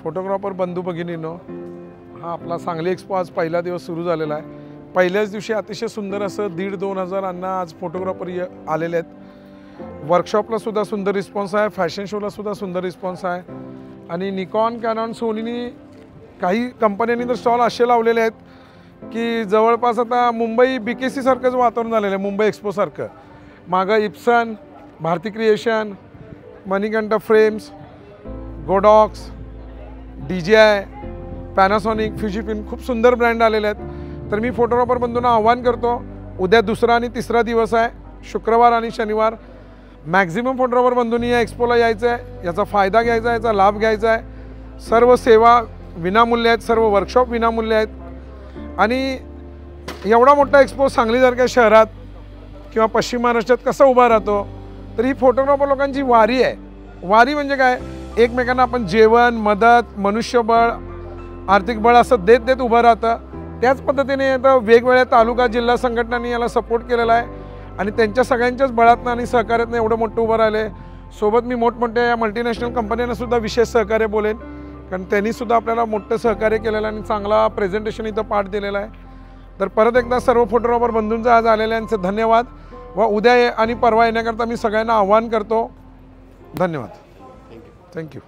Photographer बंधू भगिनींनो, हा आपला सांगली एक्सपो आज पहिला दिवस सुरू झालेला आहे। पहिल्याच दिवशी अतिशय सुंदर असं 1,500-2,000 अण्णा आज फोटोग्राफर आलेले आहेत। वर्कशॉपला सुद्धा सुंदर रिस्पॉन्स आहे, फॅशन शोला सुद्धा सुंदर रिस्पॉन्स आहे आणि निकॉन, कॅनॉन, सोनीनी काही कंपन्यांनी तर स्टॉल असे लावलेले आहेत की जवळपास आता मुंबई BKC सारखंच वातावरण झालेलं आहे, मुंबई एक्सपो सारखं। मागं Epson, Bharati creation, Manikantha frames, Godox, DJI, Panasonic, Fujifilm खूप सुंदर ब्रँड आलेले आहेत। तर मी फोटोग्राफर बंधूंना आव्हान करतो, उद्या दुसरा आणि तिसरा दिवस आहे, शुक्रवार आणि शनिवार मॅक्झिमम फोटोग्राफर बंधूंनी या एक्सपोला यायचं आहे, याचा फायदा घ्यायचा आहे, याचा लाभ घ्यायचा आहे। सर्व सेवा विनामूल्य आहेत, सर्व वर्कशॉप विनामूल्य आहेत आणि एवढा मोठा एक्सपो सांगलीसारख्या शहरात किंवा पश्चिम महाराष्ट्रात कसा उभा राहतो, तर ही फोटोग्राफर लोकांची वारी आहे। वारी म्हणजे काय, एकमेकांना आपण जेवण, मदत, मनुष्यबळ, आर्थिक बळ असं देत देत उभं राहतं। त्याच पद्धतीने आता वेगवेगळ्या तालुका जिल्हा संघटनांनी याला सपोर्ट केलेला आहे आणि त्यांच्या सगळ्यांच्याच बळातनं आणि सहकार्यातनं एवढं मोठं उभं राहिले। सोबत मी मोठमोठ्या मल्टीनॅशनल कंपन्यांना सुद्धा विशेष सहकार्य बोलेन, कारण त्यांनीसुद्धा आपल्याला मोठं सहकार्य केलेलं आणि चांगला प्रेझेंटेशन इथं पाठ दिलेला आहे। तर परत एकदा सर्व फोटोग्राफर बंधूंचं आज आलेल्यांचे धन्यवाद व उद्या आणि परवा येण्याकरता मी सगळ्यांना आव्हान करतो। धन्यवाद। थँक्यू।